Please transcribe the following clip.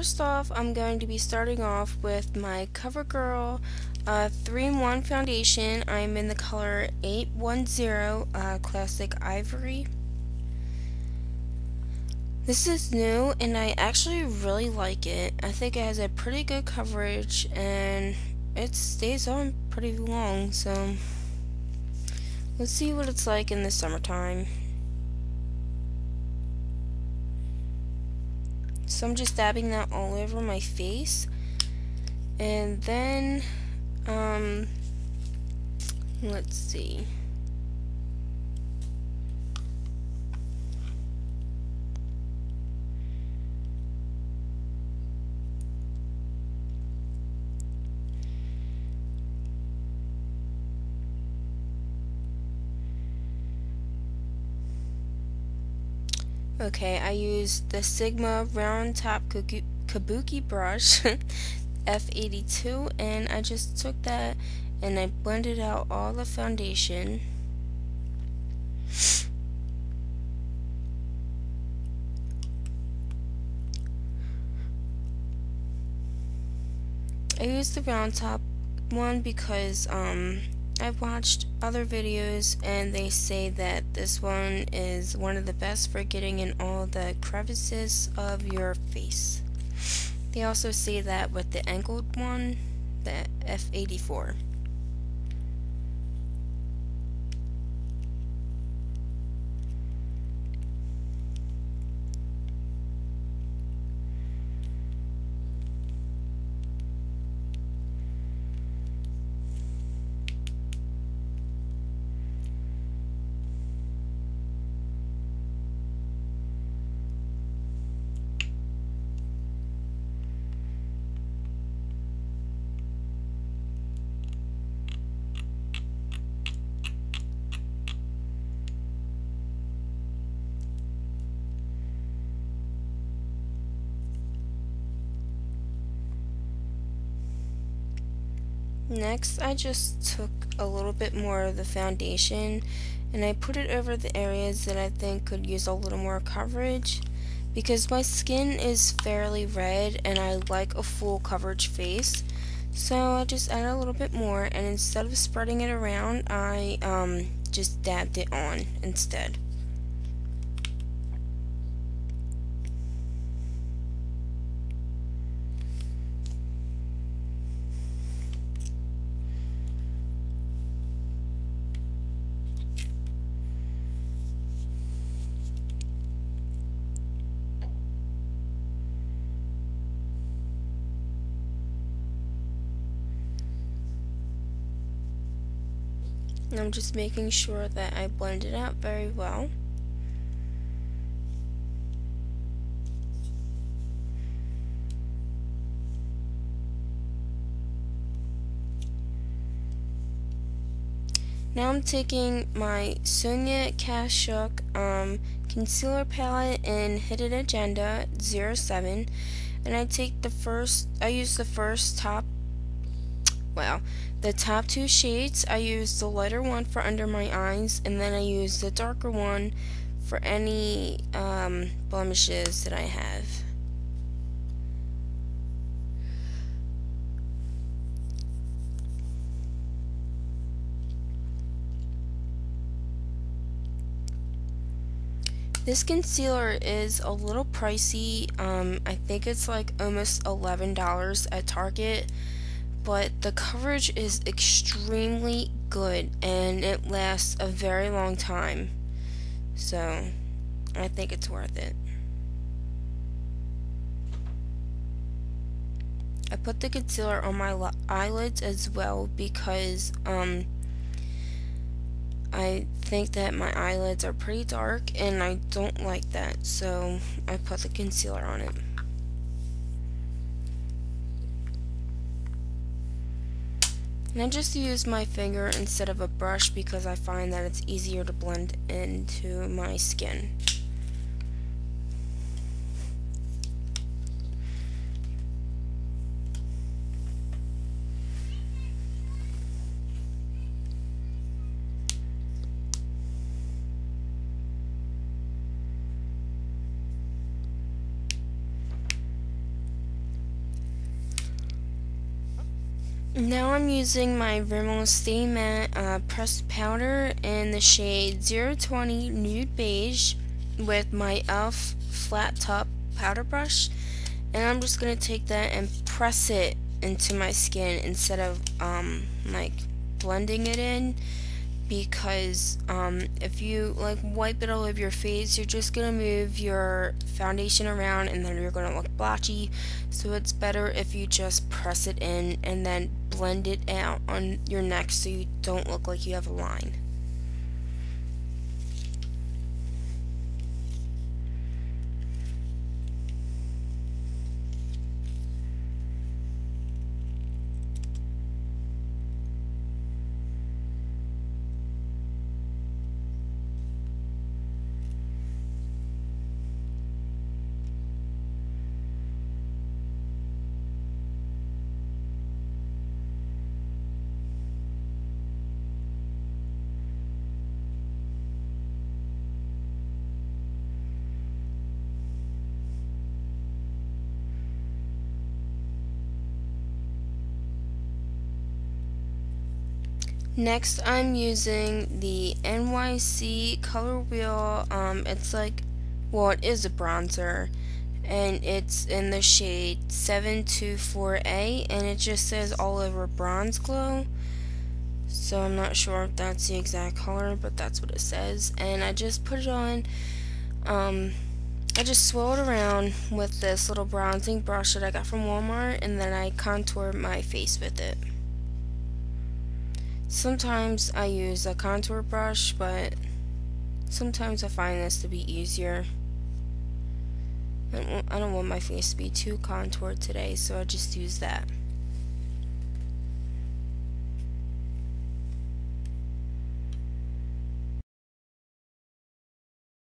first off, I'm going to be starting off with my CoverGirl 3-in-1 foundation. I'm in the color 810 Classic Ivory. This is new and I actually really like it. I think it has a pretty good coverage and it stays on pretty long, so let's see what it's like in the summertime. So I'm just dabbing that all over my face, and then let's see. Okay, I used the Sigma Round Top Kabuki brush F82, and I just took that and I blended out all the foundation. I used the round top one because I've watched other videos and they say that this one is one of the best for getting in all the crevices of your face. They also say that with the angled one, the F84. Next, I just took a little bit more of the foundation and I put it over the areas that I think could use a little more coverage, because my skin is fairly red and I like a full coverage face. So I just added a little bit more, and instead of spreading it around, I just dabbed it on instead. And I'm just making sure that I blend it out very well. Now I'm taking my Sonia Kashuk concealer palette in Hidden Agenda 07, and I use the first top, the top two shades. I use the lighter one for under my eyes, and then I use the darker one for any blemishes that I have. This concealer is a little pricey. I think it's like almost $11 at Target, but the coverage is extremely good and it lasts a very long time. So I think it's worth it. I put the concealer on my eyelids as well because I think that my eyelids are pretty dark and I don't like that, so I put the concealer on it. And I just use my finger instead of a brush because I find that it's easier to blend into my skin. Now I'm using my Rimmel Stay Matte pressed powder in the shade 020 Nude Beige with my e.l.f. flat top powder brush, and I'm just going to take that and press it into my skin instead of like blending it in, because if you like wipe it all over your face, you're just gonna move your foundation around and then you're gonna look blotchy. So it's better if you just press it in and then blend it out on your neck so you don't look like you have a line. Next, I'm using the NYC Color Wheel. It's like, well, it is a bronzer, and it's in the shade 724A, and it just says all over bronze glow. So I'm not sure if that's the exact color, but that's what it says. And I just put it on. I just swirl it around with this little bronzing brush that I got from Walmart, and then I contour my face with it. Sometimes I use a contour brush, but sometimes I find this to be easier. I don't want my face to be too contoured today, so I just use that.